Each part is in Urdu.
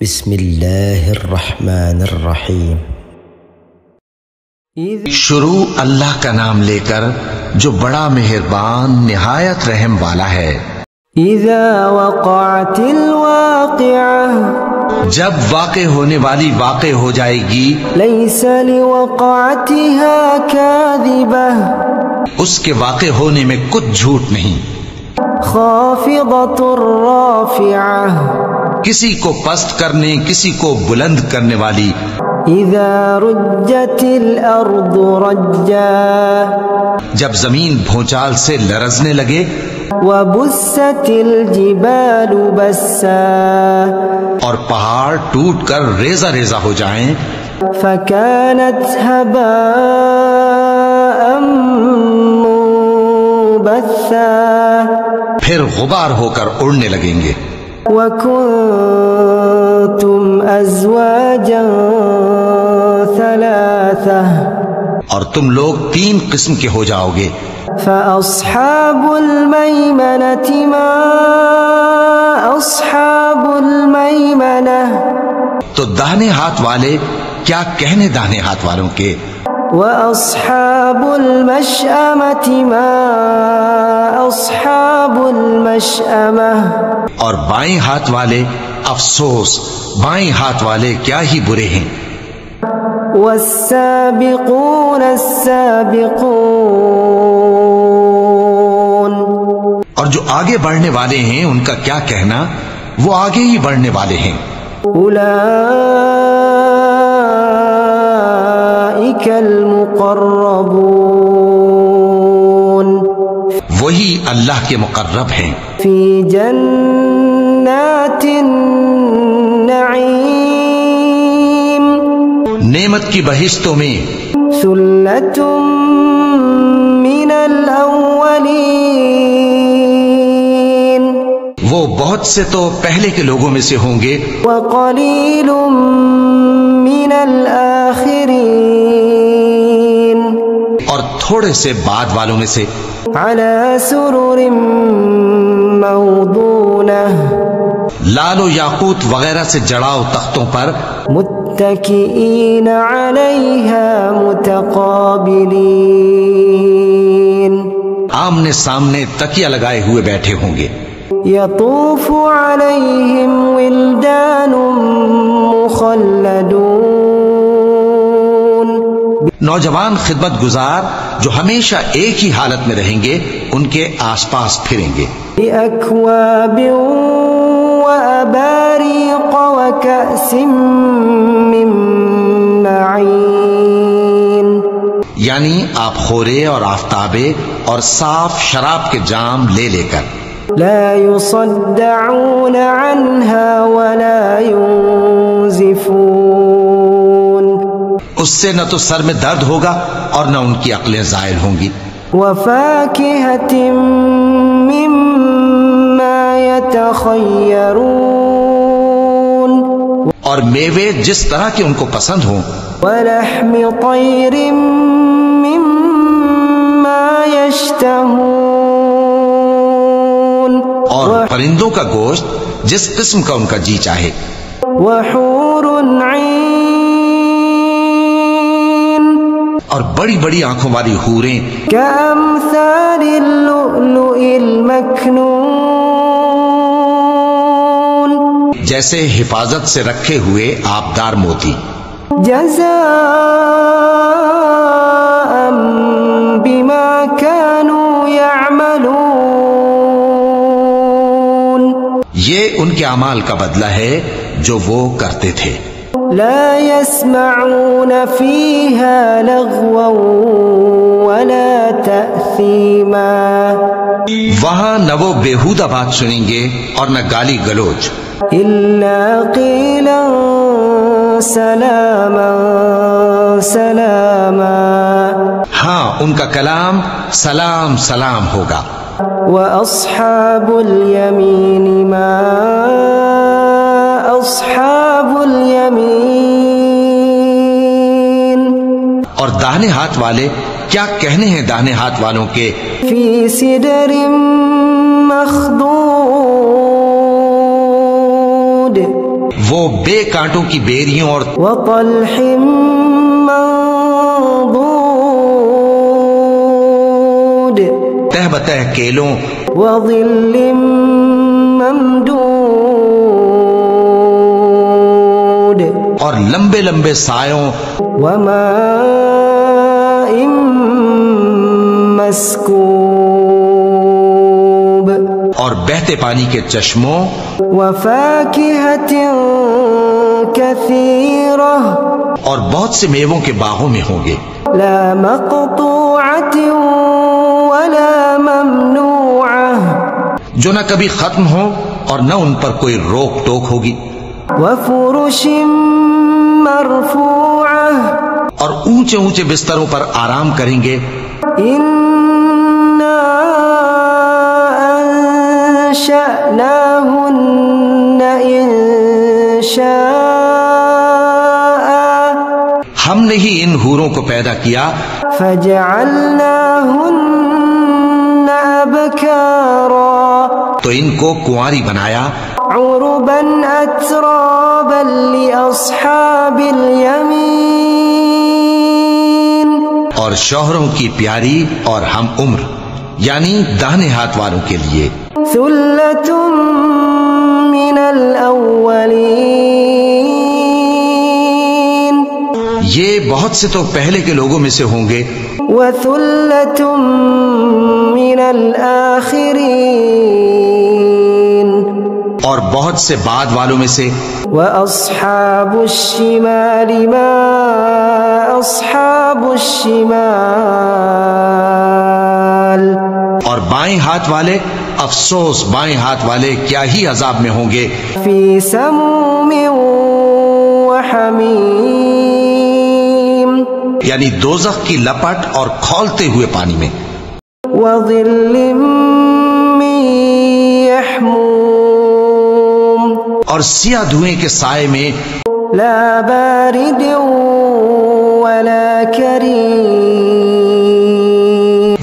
بسم اللہ الرحمن الرحیم۔ شروع اللہ کا نام لے کر جو بڑا مہربان نہایت رحم والا ہے۔ اذا وقعت الواقعہ، جب واقع ہونے والی واقع ہو جائے گی، لیس لوقعتها کاذبہ، اس کے واقع ہونے میں کچھ جھوٹ نہیں۔ خافضۃ رافعہ، کسی کو پست کرنے کسی کو بلند کرنے والی۔ اذا رجت الارض رجا، جب زمین بھونچال سے لرزنے لگے، وبست الجبال بسا، اور پہاڑ ٹوٹ کر ریزہ ریزہ ہو جائیں، فكانت هباء منبثا، پھر غبار ہو کر اڑنے لگیں گے۔ وكنتم أزواجا ثلاثة، اور تم لوگ 3 قسم کے ہو جاؤ گے۔ فأصحاب الميمنة ما أصحاب الميمنة، تو داہنے ہاتھ والے کیا کہنے داہنے ہاتھ والوں کے، وأصحاب المشأمة ما أصحاب المشأمة، اور بائیں ہاتھ والے افسوس بائیں ہاتھ والے کیا ہی برے ہیں۔ والسابقون السابقون، اور جو آگے بڑھنے والے ہیں ان کا کیا کہنا، وہ آگے ہی بڑھنے والے ہیں۔ اولئک المقربون، وہی اللہ کے مقرب ہیں۔ فی جنات النعیم، نعمت کی بہشتوں میں۔ ثلۃ من الاولین، وہ بہت سے تو پہلے کے لوگوں میں سے ہوں گے، وقلیل من الآخرین، اور تھوڑے سے بعد والوں میں سے۔ علی سرر موضونہ، لال و یاقوت وغیرہ سے جڑاؤ تختوں پر، متکئین علیہا متقابلین، آمنے سامنے تکیہ لگائے ہوئے بیٹھے ہوں گے۔ یطوف علیہم ولدان مخلدون، نوجوان خدمت گزار جو ہمیشہ ایک ہی حالت میں رہیں گے ان کے آس پاس پھریں گے۔ بأکواب وأباریق وکأس من معین، یعنی آپ خورے اور آفتابے اور صاف شراب کے جام لے لے کر۔ لا يصدعون عنها ولا ينزفون، اس سے نہ تو سر میں درد ہوگا اور نہ ان کی عقلیں زائل ہوں گی۔ وفاكهة مما يتخيرون، اور میوے جس طرح کے ان کو پسند ہوں، ولحم طير مما يشتهون، اور پرندوں کا گوشت جس قسم کا ان کا جی چاہے۔ وحور عين، اور بڑی بڑی آنکھوں والی حوریں، كأمثال اللؤلؤ المكنون، جیسے حفاظت سے رکھے ہوئے آبدار موتی۔ جزاء بما كانوا يعملون، یہ ان کے اعمال کا بدلہ ہے جو وہ کرتے تھے۔ لا يسمعون فيها لغوا ولا تأثيما، وہاں نہ وہ بیہودہ بات سنیں گے اور نہ گالی گلوچ، إلا قيلا سلاما سلاما، ہاں ان کا کلام سلام سلام ہوگا۔ وأصحاب اليمين ما أصحاب اليمين، اور داہنے ہاتھ والے کیا کہنے ہیں داہنے ہاتھ والوں کے، في سدر مخضود، وہ بے کانٹوں کی بیریوں اور وطلح منضود تہ بتہ کیلوں وظل ممدود اور لمبے لمبے سایوں وماء مسکوب اور بہتے پانی کے چشموں وفاکہۃ کثیرہ اور بہت سے میووں کے باغوں میں ہوں گے لا مقطوعۃ ولا ممنوعہ جو نہ کبھی ختم ہو اور نہ ان پر کوئی روک ٹوک ہوگی وفرش مرفوعہ اور اونچے اونچے بستروں پر آرام کریں گے انا انشأناہن انشاء ہم نے ہی ان حوروں کو پیدا کیا فجعلناہن ابکارا تو ان کو کنواری بنایا عربا اترابا لاصحاب الیمین اور شوہروں کی پیاری اور ہم عمر یعنی داہنے ہاتھ والوں کے لیے ثلۃ من الاولین یہ بہت سے تو پہلے کے لوگوں میں سے ہوں گے وثلۃ من الآخرین اور بہت سے بعد والوں میں سے وَأَصْحَابُ الشِّمَالِ مَا أَصْحَابُ الشِّمَالِ اور بائیں ہاتھ والے افسوس بائیں ہاتھ والے کیا ہی عذاب میں ہوں گے فِي سَمُومٍ وَحَمِيمٍ یعنی دوزخ کی لپٹ اور کھولتے ہوئے پانی میں وَظِلٍّ مِّن يَحْمُومٍ اور سیاہ دھوئیں کے سائے میں لا بارد ولا کریم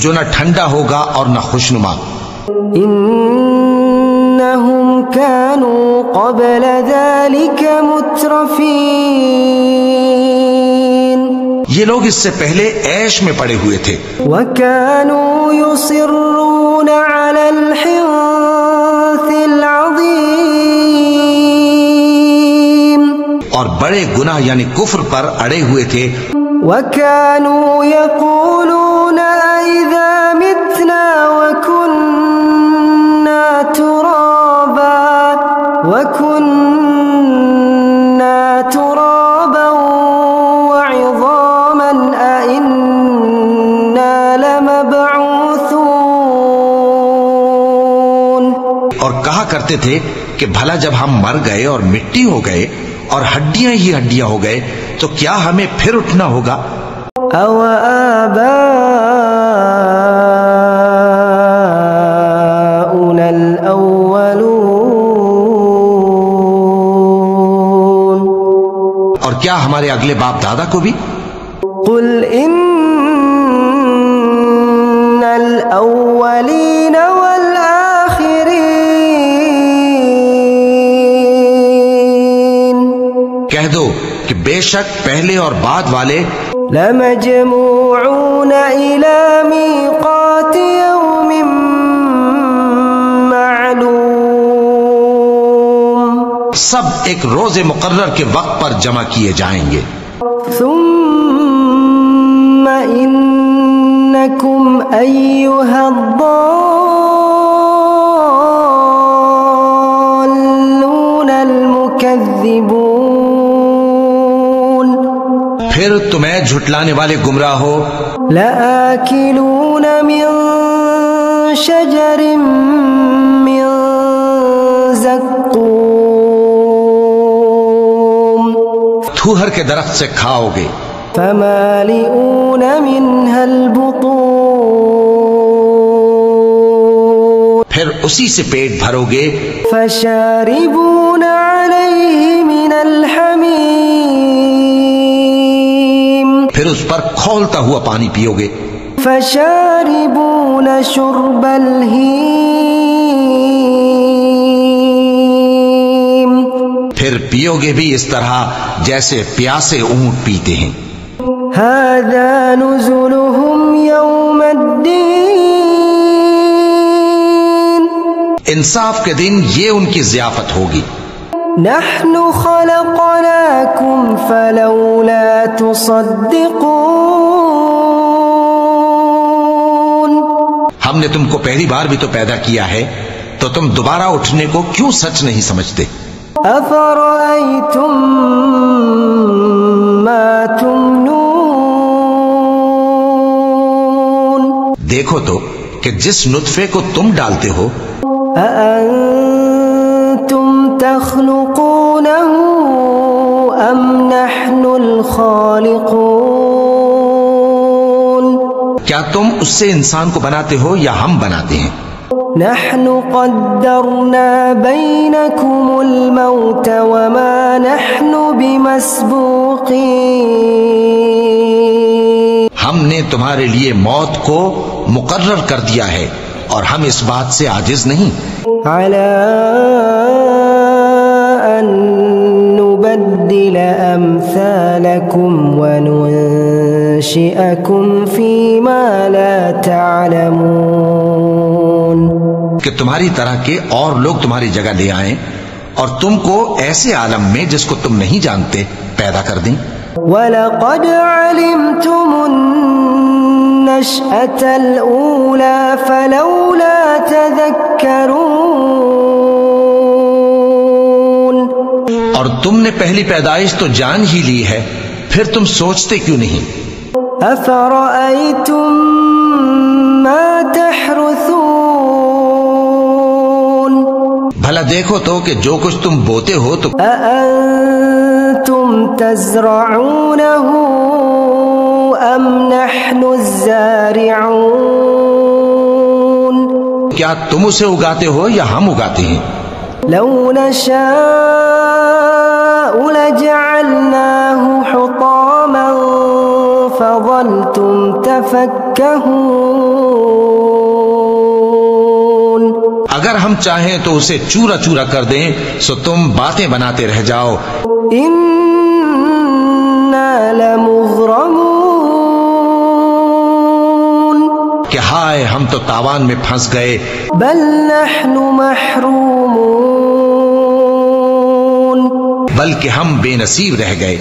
جو نہ ٹھنڈا ہوگا اور نہ خوشنما انہم كانوا قبل ذلك مترفین یہ لوگ اس سے پہلے عیش میں پڑے ہوئے تھے وكانوا يصرون على الحنث العظیم اور بڑے گناہ یعنی کفر پر اڑے ہوئے تھے وَكَانُوا يَقُولُونَ أَإِذَا مِتْنَا وَكُنَّا تُرَابًا وَعِظَامًا أَإِنَّا لَمَبْعُوثُونَ اور کہا کرتے تھے کہ بھلا جب ہم مر گئے اور مٹی ہو گئے اور ہڈیاں ہی ہڈیاں ہو گئے تو کیا ہمیں پھر اٹھنا ہوگا أَوْ آبَاؤُنَا الْأَوَّلُونَ اور کیا ہمارے اگلے باپ دادا کو بھی قُلْ إِنَّ الْأَوَّلِينَ وَالْآخِرِينَ کہہ دو کہ بے شک پہلے اور بعد والے لَمَجْمُوعُونَ إِلَى مِيقَاتِ يَوْمٍ مَّعْلُومٍ سب ایک روز مقرر کے وقت پر جمع کیے جائیں گے ثُمَّ إِنَّكُمْ أَيُّهَا الضَّالُّونَ الْمُكَذِّبُونَ پھر تمہیں جھٹلانے والے گمراہ ہو لَآكِلُونَ مِن شَجَرٍ مِّن زَقُّومٍ تھوہر کے درخت سے کھاؤ گے فَمَالِئُونَ مِنْهَا الْبُطُونَ پھر اسی سے پیٹ بھرو گے فَشَارِبُونَ عَلَيْهِ مِنَ الْحَمِيمِ پھر اس پر کھولتا ہوا پانی پیو گے فَشَارِبُونَ شُرْبَ الْهِيمِ پھر پھر پیو گے بھی اس طرح جیسے پیاسے اونٹ پیتے ہیں۔ هذا نزلهم يوم الدين انصاف کے دن یہ ان کی ضیافت ہوگی۔ نحن خلقناكم فلولا تصدقون ہم نے تم کو پہلی بار بھی تو پیدا کیا ہے، تو تم دوبارہ اٹھنے کو کیوں سچ نہیں سمجھتے؟ أفرأيتم ما تمنون دیکھو تو کہ جس نطفے کو تم ڈالتے ہو، أأنتم تخلقونه أم نحن الخالقون کیا تم اس سے انسان کو بناتے ہو یا ہم بناتے ہیں؟ نحن قدرنا بينكم الموت وما نحن بمسبوقين ہم نے تمہارے لیے موت کو مقرر کر دیا ہے اور ہم اس بات سے عاجز نہیں على أن نبدل أمثالكم وننشئكم فيما لا تعلمون کہ تمہاری طرح کے اور لوگ تمہاری جگہ لے آئیں اور تم کو ایسے عالم میں جس کو تم نہیں جانتے پیدا کر دیں۔ وَلَقَدْ عَلِمْتُمُ النَّشْأَةَ الْأُولَى فَلَوْلَا تَذَكَّرُونَ اور تم نے پہلی پیدائش تو جان ہی لی ہے، پھر تم سوچتے کیوں نہیں؟ أَفَرَأَيْتُم مَّا تَحْرُثُونَ بھلا دیکھو تو کہ جو کچھ تم بوتے ہو تو أَأَنتُمْ تَزْرَعُونَهُ أَمْ نَحْنُ الزَّارِعُونَ کیا تم اسے اگاتے ہو یا ہم اگاتے ہیں؟ لَوْ نَشَاءُ لَجَعَلْنَاهُ حُطَامًا فَظَلْتُمْ تَفَكَّهُونَ اگر ہم چاہیں تو اسے چورا چورا کر دیں سو تم باتیں بناتے رہ جاؤ۔ إِنَّا لَمُغْرَمُونَ کہ ہائے ہم تو تاوان میں پھنس گئے۔ بل نحن محرومون بلکہ ہم بے نصیب رہ گئے۔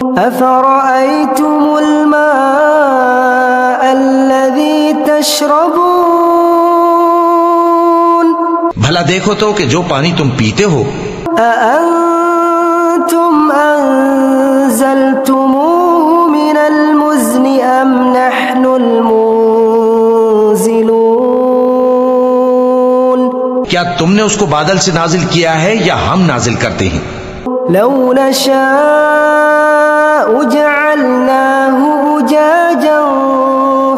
أفرأيتم الماء الذي تشربون بھلا دیکھو تو کہ جو پانی تم پیتے ہو، أأنتم أنزلتموه من المزن أم نحن المنزلون کیا تم نے اس کو بادل سے نازل کیا ہے یا ہم نازل کرتے ہیں؟ لو نشاء جعلناه أجاجا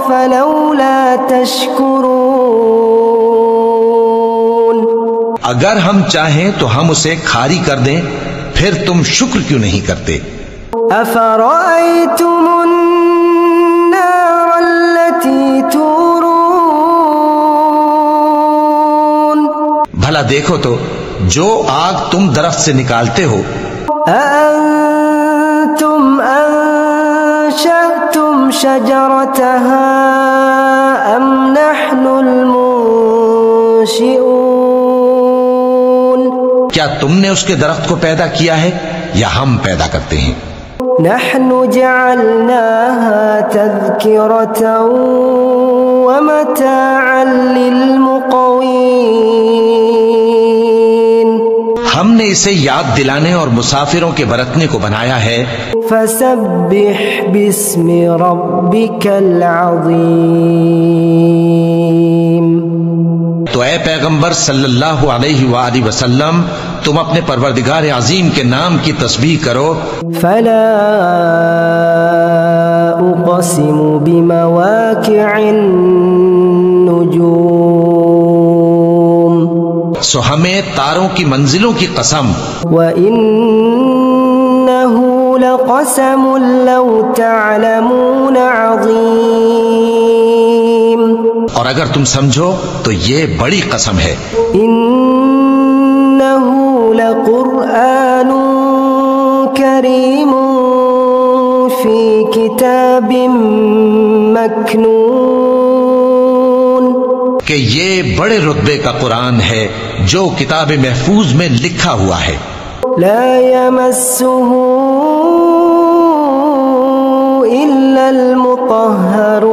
فلولا تشكرون اگر ہم چاہیں تو ہم اسے کھاری کر دیں، پھر تم شکر کیوں نہیں کرتے؟ أفرأيتم النار التي تورون بھلا دیکھو تو جو آگ تم درخت سے نکالتے ہو، أأنتم أنشأتم شجرتها أم نحن المنشئون کیا تم نے اس کے درخت کو پیدا کیا ہے یا ہم پیدا کرتے ہیں؟ نحن جعلناها تذكرة ومتاعا للمقوين ہم نے اسے یاد دلانے اور مسافروں کے برتنے کو بنایا ہے۔ فسبح باسم ربك العظيم تو اے پیغمبر صلی اللہ علیہ وآلہ وسلم، تم اپنے پروردگار عظیم کے نام کی تسبیح کرو۔ فلا أقسم بمواقع النجوم سو ہمیں تاروں کی منزلوں کی قسم، وإنه لقسم لو تعلمون عظيم اور اگر تم سمجھو تو یہ بڑی قسم ہے۔ إنه لقرآن کریم فی کتاب مکنون، کہ یہ بڑے رتبے کا قرآن ہے جو کتاب محفوظ میں لکھا ہوا ہے، لا یمسہ الا المطہرون،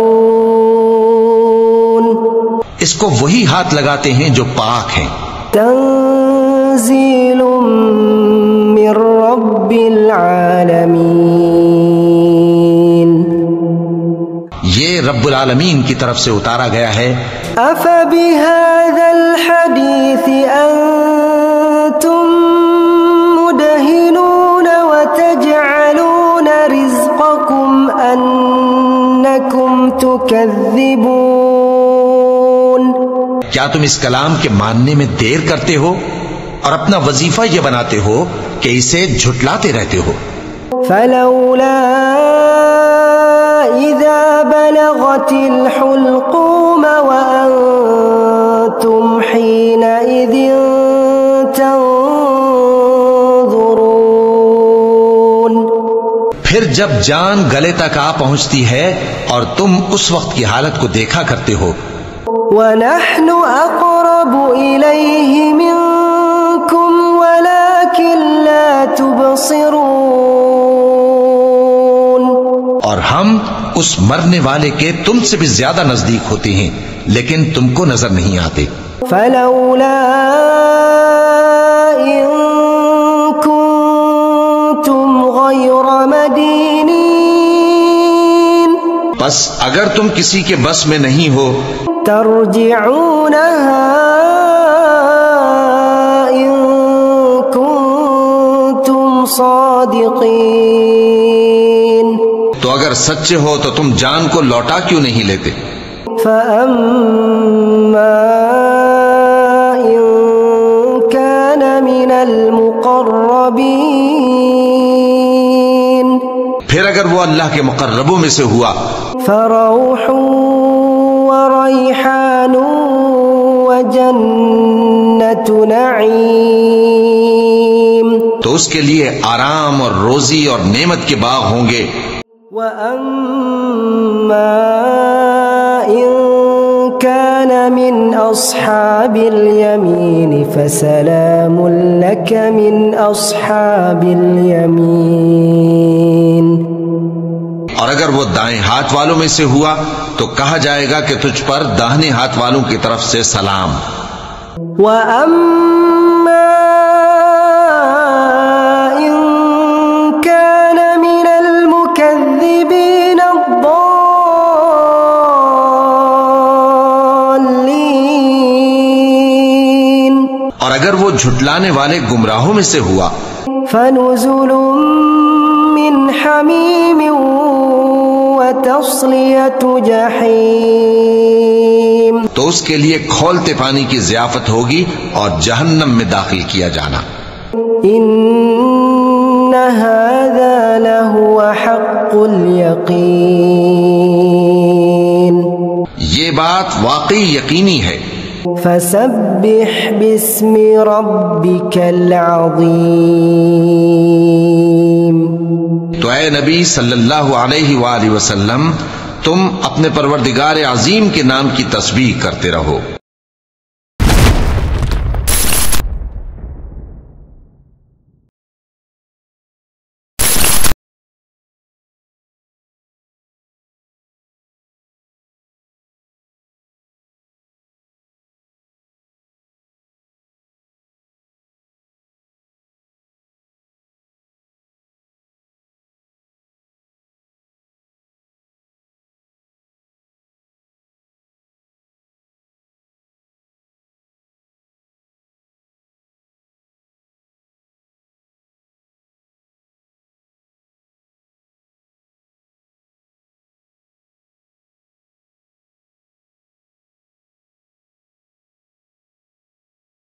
اس کو وہی ہاتھ لگاتے ہیں جو پاک ہیں، تنزیل من رب العالمین، یہ رب العالمین کی طرف سے اتارا گیا ہے۔ افبہذا الحدیث انتم مدہنون وتجعلون رزقکم انکم تکذبون، کیا تم اس کلام کے ماننے میں دیر کرتے ہو اور اپنا وظیفہ یہ بناتے ہو کہ اسے جھٹلاتے رہتے ہو؟ فلولا اذا بلغت الحلقوم وانتم حينئذ تنظرون، پھر جب جان گلے تک آ پہنچتی ہے اور تم اس وقت کی حالت کو دیکھا کرتے ہو، وَنَحْنُ أَقْرَبُ إِلَيْهِ مِنْكُمْ وَلَكِنْ لَا تُبْصِرُونَ، اور ہم اس مرنے والے کے تم سے بھی زیادہ نزدیک ہوتے ہیں لیکن تم کو نظر نہیں آتے۔ فَلَوْلَا إِن كُنتُمْ غَيْرَ مَدِينِينَ، بس اگر تم کسی کے بس میں نہیں ہو ترجعونها إن كنتم صادقين، تو اگر سچے ہو تو تم جان کو لوٹا کیوں نہیں لیتے؟ فأما إن كان من المقربين، پھر اگر وہ اللہ کے مقربوں میں سے ہوا، فروح وریحان وجنت نعیم، تو اس کے لیے آرام اور روزی اور نعمت کے باغ ہوں گے۔ وَأَمَّا إِن كَانَ مِنْ أَصْحَابِ الْيَمِينِ فَسَلَامٌ لَكَ مِنْ أَصْحَابِ الْيَمِينِ، اور اگر وہ دائیں ہاتھ والوں میں سے ہوا تو کہا جائے گا کہ تجھ پر داہنے ہاتھ والوں کی طرف سے سلام۔ وَأَمَّا إِن كَانَ مِنَ الْمُكَذِّبِينَ الضَّالِّينَ، اور اگر وہ جھٹلانے والے گمراہوں میں سے ہوا، فَنُزُلٌ مِّنْ حَمِيمٍ وَتَصْلِيَةُ جَحِيمٍ، تو اس کے لیے کھولتے پانی کی ضیافت ہوگی اور جہنم میں داخل کیا جانا۔ إِنَّ هَذَا لَهُوَ حَقُّ الْيَقِينِ، یہ بات واقعی یقینی ہے۔ فَسَبِّحْ بِاسْمِ رَبِّكَ الْعَظِيمِ، تو اے نبی صلی اللہ علیہ وآلہ وسلم، تم اپنے پروردگار عظیم کے نام کی تسبیح کرتے رہو۔